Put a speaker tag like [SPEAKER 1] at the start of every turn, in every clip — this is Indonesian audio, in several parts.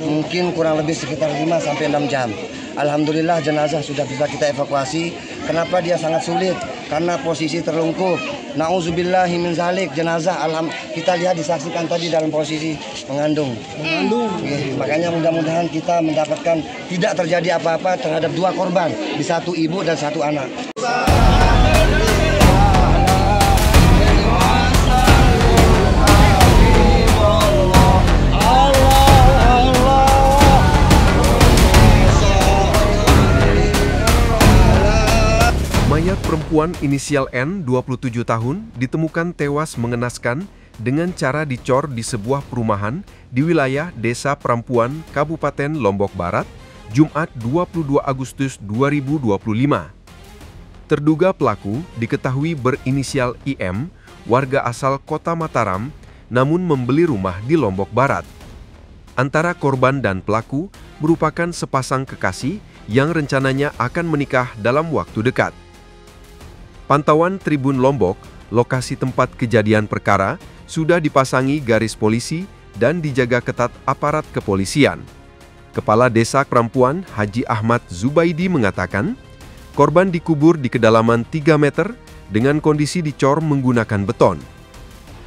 [SPEAKER 1] mungkin kurang lebih sekitar 5 sampai 6 jam. Alhamdulillah jenazah sudah bisa kita evakuasi. Kenapa dia sangat sulit? Karena posisi terlungkup. Nauzubillahi min zalik, jenazah kita lihat disaksikan tadi dalam posisi mengandung. Makanya mudah-mudahan kita mendapatkan tidak terjadi apa-apa terhadap 2 korban, di 1 ibu dan 1 anak.
[SPEAKER 2] Mayat perempuan inisial N, 27 tahun, ditemukan tewas mengenaskan dengan cara dicor di sebuah perumahan di wilayah Desa Perampuan, Kabupaten Lombok Barat, Jumat 22 Agustus 2025. Terduga pelaku diketahui berinisial IM, warga asal Kota Mataram, namun membeli rumah di Lombok Barat. Antara korban dan pelaku merupakan sepasang kekasih yang rencananya akan menikah dalam waktu dekat. Pantauan Tribun Lombok, lokasi tempat kejadian perkara, sudah dipasangi garis polisi dan dijaga ketat aparat kepolisian. Kepala Desa Perampuan Haji Ahmad Zubaidi mengatakan, korban dikubur di kedalaman 3 meter dengan kondisi dicor menggunakan beton.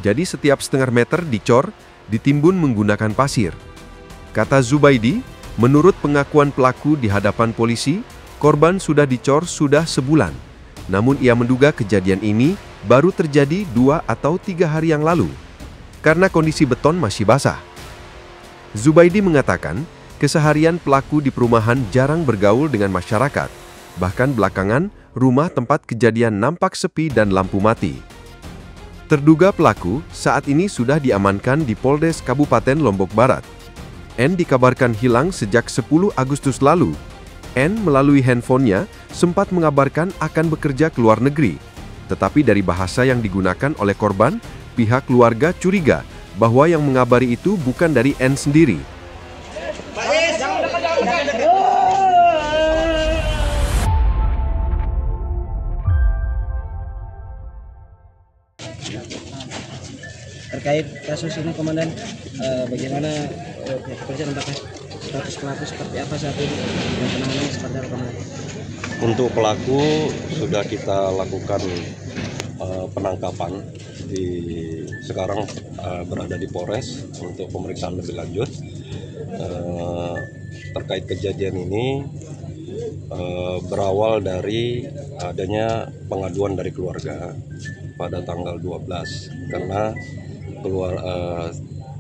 [SPEAKER 2] Jadi setiap setengah meter dicor, ditimbun menggunakan pasir. Kata Zubaidi, menurut pengakuan pelaku di hadapan polisi, korban sudah dicor sudah sebulan. Namun ia menduga kejadian ini baru terjadi 2 atau 3 hari yang lalu, karena kondisi beton masih basah. Zubaidi mengatakan, keseharian pelaku di perumahan jarang bergaul dengan masyarakat. Bahkan belakangan, rumah tempat kejadian nampak sepi dan lampu mati. Terduga pelaku saat ini sudah diamankan di Polres Kabupaten Lombok Barat. N dikabarkan hilang sejak 10 Agustus lalu. N melalui handphonenya sempat mengabarkan akan bekerja ke luar negeri. Tetapi dari bahasa yang digunakan oleh korban, pihak keluarga curiga bahwa yang mengabari itu bukan dari N sendiri.
[SPEAKER 3] Terkait kasus ini, Komandan, bagaimana kepolisian apakah status pelaku seperti apa saat ini dan penanganannya seperti apa, Komandan?
[SPEAKER 4] Untuk pelaku sudah kita lakukan penangkapan, sekarang berada di Polres untuk pemeriksaan lebih lanjut. Terkait kejadian ini berawal dari adanya pengaduan dari keluarga pada tanggal 12 karena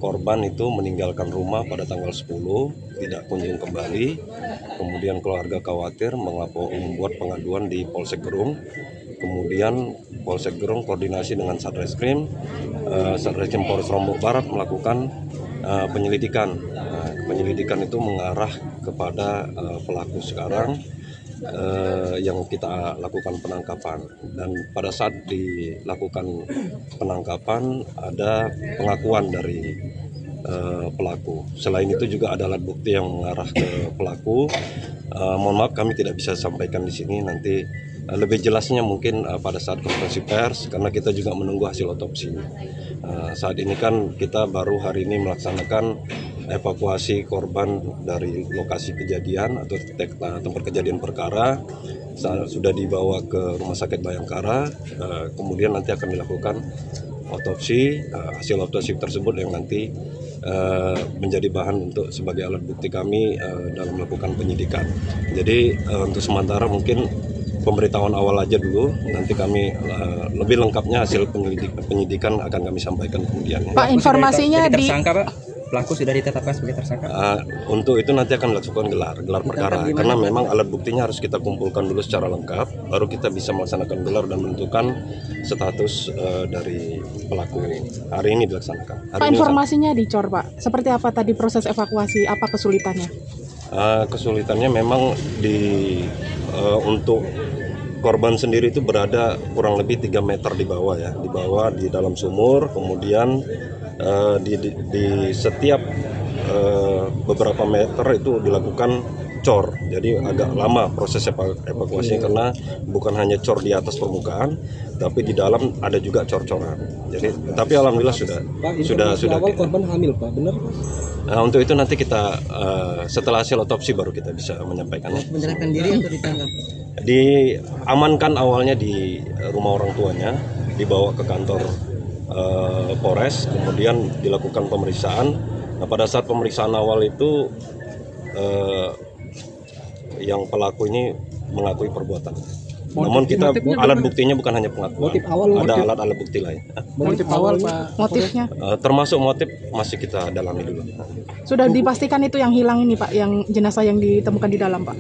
[SPEAKER 4] korban itu meninggalkan rumah pada tanggal 10, tidak kunjung kembali. Kemudian keluarga khawatir membuat pengaduan di Polsek Gerung. Kemudian Polsek Gerung koordinasi dengan Satreskrim, Satreskrim Polres Lombok Barat melakukan penyelidikan. Penyelidikan itu mengarah kepada pelaku sekarang yang kita lakukan penangkapan. Dan pada saat dilakukan penangkapan ada pengakuan dari pelaku. Selain itu juga ada alat bukti yang mengarah ke pelaku. Mohon maaf kami tidak bisa sampaikan di sini, nanti lebih jelasnya mungkin pada saat konferensi pers karena kita juga menunggu hasil otopsi. Saat ini kan kita baru hari ini melaksanakan evakuasi korban dari lokasi kejadian atau tempat kejadian perkara. Sudah dibawa ke Rumah Sakit Bayangkara, kemudian nanti akan dilakukan otopsi. Hasil otopsi tersebut yang nanti menjadi bahan untuk sebagai alat bukti kami dalam melakukan penyidikan. Jadi untuk sementara mungkin pemberitahuan awal aja dulu, nanti kami lebih lengkapnya hasil penyidikan akan kami sampaikan kemudian.
[SPEAKER 5] Pak, informasinya
[SPEAKER 3] di tersangka, Pak? Pelaku sudah ditetapkan sebagai tersangka?
[SPEAKER 4] Untuk itu nanti akan dilakukan gelar perkara, karena memang alat buktinya harus kita kumpulkan dulu secara lengkap, baru kita bisa melaksanakan gelar dan menentukan status dari pelaku. Hari ini dilaksanakan.
[SPEAKER 5] Pak, informasinya dicor, Pak. Seperti apa tadi proses evakuasi? Apa kesulitannya?
[SPEAKER 4] Kesulitannya memang untuk korban sendiri itu berada kurang lebih 3 meter di bawah ya, di bawah di dalam sumur. Kemudian di setiap beberapa meter itu dilakukan cor, jadi agak lama proses evakuasinya karena bukan hanya cor di atas permukaan, tapi di dalam ada juga cor-coran. Jadi, tapi alhamdulillah sudah.
[SPEAKER 3] Awal korban hamil, Pak, benar?
[SPEAKER 4] Nah, untuk itu nanti kita setelah hasil otopsi baru kita bisa menyampaikan.
[SPEAKER 3] Menyerahkan diri atau ditangkap?
[SPEAKER 4] Diamankan awalnya di rumah orang tuanya, dibawa ke kantor Polres, kemudian dilakukan pemeriksaan. Nah, pada saat pemeriksaan awal itu yang pelaku ini mengakui perbuatan. Namun kita alat buktinya bukan hanya pengakuan, ada alat-alat bukti lain.
[SPEAKER 5] Motif awal Pak, motifnya
[SPEAKER 4] Termasuk motif masih kita dalami dulu.
[SPEAKER 5] sudah dipastikan itu yang hilang ini Pak, yang jenazah yang ditemukan di dalam Pak.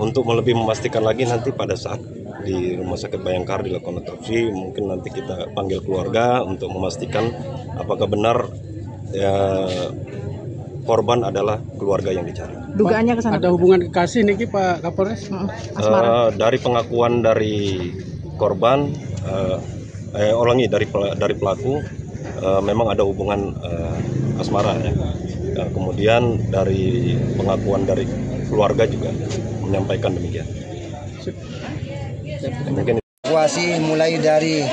[SPEAKER 4] Untuk lebih memastikan lagi nanti pada saat di Rumah Sakit Bayangkara dilakukan otopsi, mungkin nanti kita panggil keluarga untuk memastikan apakah benar korban adalah keluarga yang dicari.
[SPEAKER 5] Dugaannya ke sana.
[SPEAKER 6] Ada hubungan kekasih niki Pak Kapolres?
[SPEAKER 5] Asmara.
[SPEAKER 4] Dari pengakuan dari korban, dari pelaku, memang ada hubungan asmara ya. Kemudian dari pengakuan dari keluarga juga menyampaikan demikian. Mungkin
[SPEAKER 1] Evakuasi mulai dari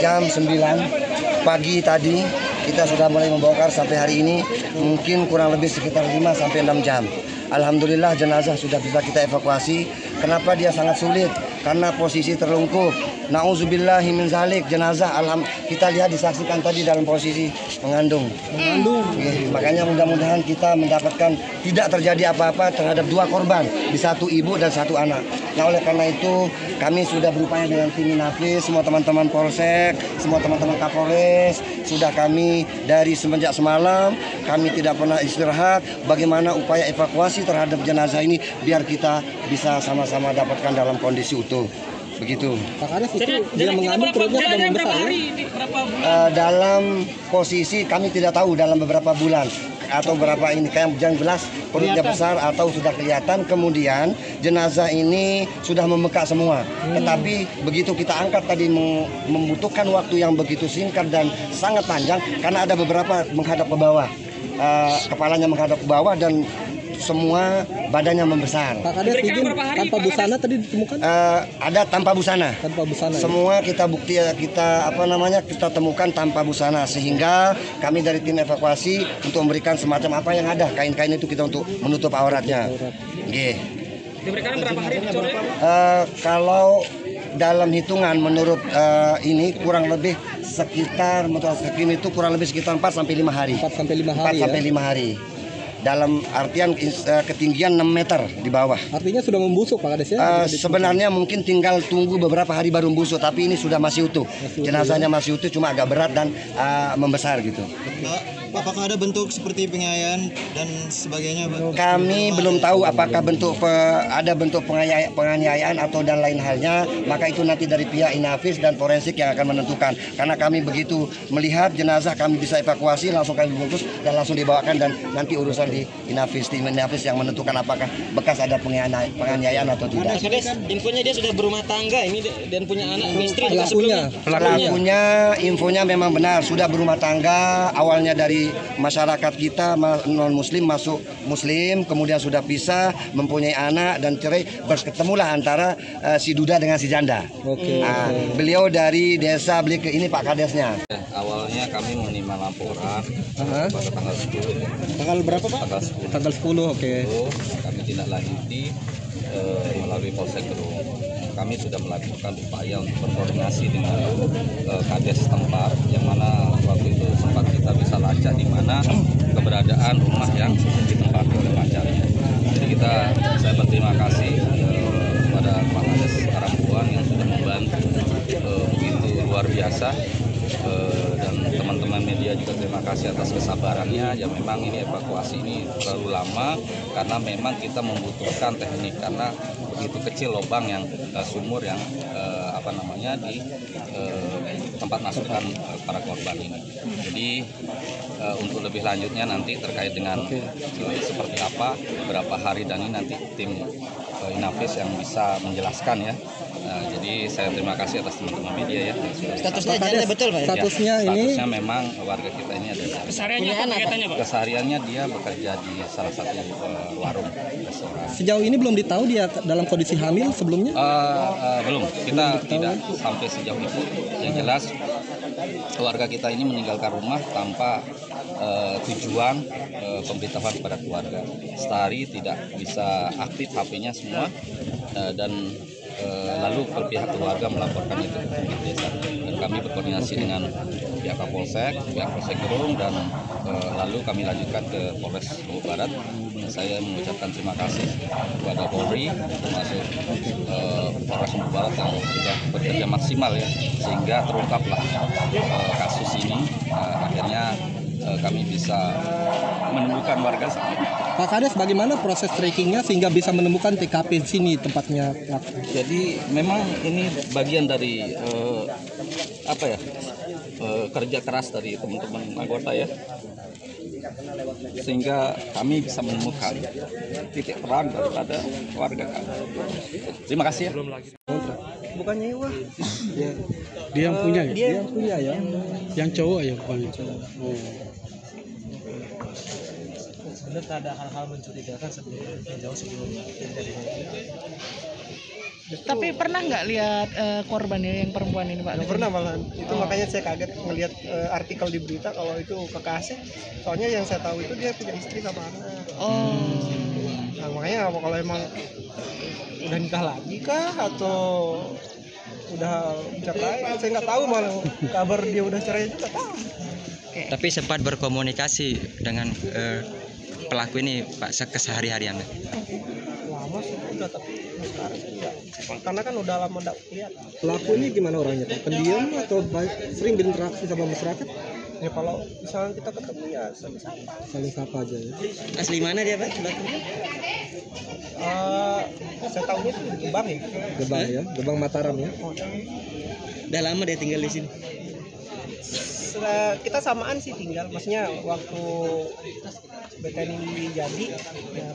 [SPEAKER 1] jam 9 pagi tadi kita sudah mulai membongkar sampai hari ini mungkin kurang lebih sekitar 5 sampai 6 jam. Alhamdulillah jenazah sudah bisa kita evakuasi. Kenapa dia sangat sulit? Karena posisi terlungkup. Nauzubillahi min zalik, jenazah kita lihat disaksikan tadi dalam posisi mengandung. Makanya mudah-mudahan kita mendapatkan tidak terjadi apa-apa terhadap 2 korban, di satu ibu dan satu anak. Nah, oleh karena itu kami sudah berupaya dengan tim Inafis, semua teman-teman Polsek, semua teman-teman Kapolres, sudah kami dari semenjak semalam kami tidak pernah istirahat bagaimana upaya evakuasi terhadap jenazah ini biar kita bisa sama-sama dapatkan dalam kondisi utuh. Begitu.
[SPEAKER 3] Pak Kades itu dia mengandung perutnya sudah membesar ya?
[SPEAKER 1] Dalam posisi kami tidak tahu dalam beberapa bulan atau berapa ini, kayak yang jelas perutnya besar atau sudah kelihatan. Kemudian jenazah ini sudah membekak semua. Tetapi begitu kita angkat tadi membutuhkan waktu yang begitu singkat dan sangat panjang karena ada beberapa menghadap ke bawah, kepalanya menghadap ke bawah dan semua badannya membesar.
[SPEAKER 3] Pak Kades izin tanpa busana tadi ditemukan?
[SPEAKER 1] Ada tanpa busana.
[SPEAKER 3] Tanpa busana.
[SPEAKER 1] Semua kita bukti kita temukan tanpa busana sehingga kami dari tim evakuasi untuk memberikan semacam apa yang ada kain-kain itu kita untuk menutup auratnya. Nggih.
[SPEAKER 7] Diberikan berapa hari sore?
[SPEAKER 1] Kalau dalam hitungan menurut ini kurang lebih sekitar menurut hakim itu kurang lebih sekitar 4 sampai 5 hari.
[SPEAKER 3] 4 sampai 5 hari.
[SPEAKER 1] 4 sampai 5 hari. Dalam artian ketinggian 6 meter di bawah.
[SPEAKER 3] Artinya sudah membusuk Pak Kades ya?
[SPEAKER 1] Sebenarnya mungkin tinggal tunggu beberapa hari baru membusuk, tapi ini sudah masih utuh. Jenazahnya masih utuh, cuma agak berat dan membesar gitu.
[SPEAKER 8] Pak, apakah ada bentuk seperti penganiayaan dan sebagainya, Pak?
[SPEAKER 1] Kami belum tahu apakah ada bentuk penganiayaan atau dan lain halnya, maka itu nanti dari pihak Inafis dan forensik yang akan menentukan. Karena kami begitu melihat jenazah kami bisa evakuasi, langsung kami bungkus dan langsung dibawakan dan nanti urusan di Inafis, tim Inafis yang menentukan apakah bekas ada penganiayaan atau tidak.
[SPEAKER 7] Infonya dia sudah berumah tangga ini dan punya anak istri juga
[SPEAKER 1] Pelakunya infonya memang benar sudah berumah tangga, awalnya dari masyarakat kita non muslim masuk muslim, kemudian sudah pisah, mempunyai anak dan cerai, berketemulah antara si duda dengan si janda. Beliau dari desa Blike ini Pak Kadesnya.
[SPEAKER 9] Awalnya kami menerima laporan pada tanggal 10.
[SPEAKER 3] Tanggal berapa Pak?
[SPEAKER 9] Tanggal 10.
[SPEAKER 3] Tanggal 10, oke.
[SPEAKER 9] Kami tindak lanjuti melalui Polsek Gerung. Kami sudah melakukan upaya untuk berkoordinasi dengan Kades setempat, yang mana waktu itu sempat kita bisa lacak di mana keberadaan rumah yang ditempati oleh pacarnya. Jadi saya berterima kasih kepada Pak Kades Karampuan yang sudah membantu begitu luar biasa. Dan teman-teman media juga terima kasih atas kesabarannya. Ya memang ini evakuasi ini terlalu lama karena memang kita membutuhkan teknik karena begitu kecil lubang yang sumur yang di tempat masukan para korban ini. Jadi untuk lebih lanjutnya nanti terkait dengan seperti apa, berapa hari dan ini nanti tim Inafis yang bisa menjelaskan ya. Jadi saya terima kasih atas teman-teman media ya.
[SPEAKER 3] Statusnya janda betul Pak? Statusnya ini?
[SPEAKER 9] Statusnya memang warga kita ini ada.
[SPEAKER 7] Kesehariannya apa kegiatannya Pak?
[SPEAKER 9] Kesehariannya dia bekerja di salah satu warung restoran.
[SPEAKER 3] Sejauh ini belum ditahu dia dalam kondisi hamil sebelumnya?
[SPEAKER 9] Belum, kita tidak sampai sejauh itu. Yang jelas warga kita ini meninggalkan rumah tanpa tujuan pemberitahuan kepada keluarga. Setahari tidak bisa aktif HP-nya semua dan lalu pihak keluarga melaporkan itu ke Komite Desa. Dan kami berkoordinasi dengan pihak Kapolsek, pihak Polsek Gerung, dan lalu kami lanjutkan ke Polres Lombok Barat. Saya mengucapkan terima kasih kepada Polri, termasuk Polres Lombok Barat yang sudah bekerja maksimal ya, sehingga terungkaplah kasus ini. Akhirnya kami bisa menemukan warga.
[SPEAKER 6] Pak Kades, bagaimana proses trackingnya sehingga bisa menemukan TKP di sini tempatnya?
[SPEAKER 9] Jadi memang ini bagian dari kerja keras dari teman-teman anggota ya, sehingga kami bisa menemukan titik terang daripada warga kami. Terima kasih ya.
[SPEAKER 3] Bukan nyewa.
[SPEAKER 6] Dia yang punya ya?
[SPEAKER 3] Dia yang punya ya.
[SPEAKER 6] Yang cowok ya bukan?
[SPEAKER 3] Sebenarnya ada hal-hal mencurigakan jauh sebelumnya.
[SPEAKER 5] Tapi pernah nggak lihat korbannya yang perempuan ini, Pak?
[SPEAKER 10] Nggak pernah malahan. Itu makanya saya kaget ngelihat artikel di berita kalau itu kekasih. Soalnya yang saya tahu itu dia punya istri sama anak. Nah, makanya kalau emang udah nikah lagi kah atau udah cerai? Saya nggak tahu, malah kabar dia udah cerai juga tahu.
[SPEAKER 11] Tapi sempat berkomunikasi dengan pelaku ini, Pak, kesehari-harian.
[SPEAKER 10] Lama sih udah, tapi sekarang enggak. Karena kan udah lama enggak kelihatan.
[SPEAKER 3] Pelaku ini gimana orangnya, Pak? Pendiam atau sering berinteraksi sama masyarakat?
[SPEAKER 10] Ya kalau misalnya kita ketemu ya
[SPEAKER 3] Saling sapa aja ya.
[SPEAKER 11] Asli mana dia, Pak?
[SPEAKER 10] Saya tahunya itu di Gebang ya.
[SPEAKER 3] Gebang ya, Gebang Mataram ya.
[SPEAKER 11] Udah lama dia tinggal di sini.
[SPEAKER 10] Kita samaan sih tinggal, maksudnya waktu BTN ini jadi ya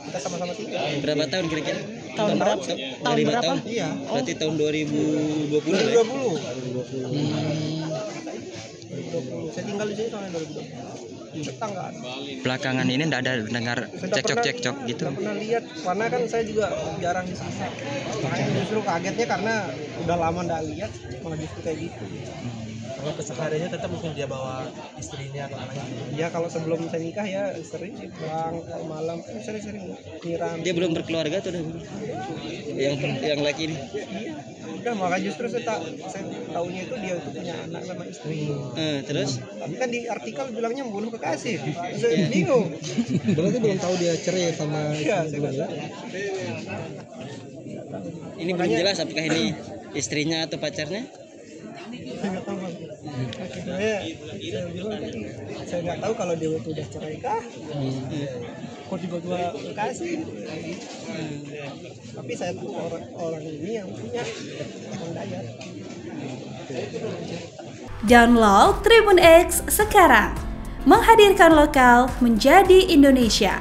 [SPEAKER 10] kita sama-sama tinggal.
[SPEAKER 11] Berapa tahun kira-kira?
[SPEAKER 5] Tahun berapa? Tahun berapa?
[SPEAKER 11] Tahun?
[SPEAKER 10] Iya.
[SPEAKER 11] Berarti tahun 2020 ya?
[SPEAKER 10] 2020. Saya tinggal di sini tahun 2020. Tetanggaan.
[SPEAKER 11] Belakangan ini enggak ada dengar cekcok-cekcok gitu.
[SPEAKER 10] Nggak pernah lihat, karena kan saya juga jarang di sini. Makanya justru kagetnya karena udah lama nggak lihat, malah justru kayak gitu.
[SPEAKER 3] Kalau kesehariannya tetap mungkin dia bawa istrinya atau anaknya.
[SPEAKER 10] Ya kalau sebelum saya nikah ya sering sih pulang malam, sering-sering nyiram.
[SPEAKER 11] Dia belum berkeluarga tuh udah. Yang laki ini.
[SPEAKER 10] Iya. Udah, makanya justru saya tahunya itu dia itu punya anak sama istri.
[SPEAKER 11] Terus?
[SPEAKER 10] Tapi kan di artikel bilangnya membunuh kekasih. Saya bingung.
[SPEAKER 3] Berarti belum tahu dia cerai sama
[SPEAKER 10] Iya,
[SPEAKER 3] istrinya belum ya?
[SPEAKER 11] Ini belum jelas apakah ini istrinya atau pacarnya?
[SPEAKER 10] Saya nggak tahu, Bang. Saya bilang tadi, saya nggak tahu kalau dia itu udah cerai kah, kok tiba-tiba kekasih. Tapi saya tahu orang ini yang punya orang Dayak.
[SPEAKER 12] Download Tribun X sekarang, menghadirkan lokal menjadi Indonesia.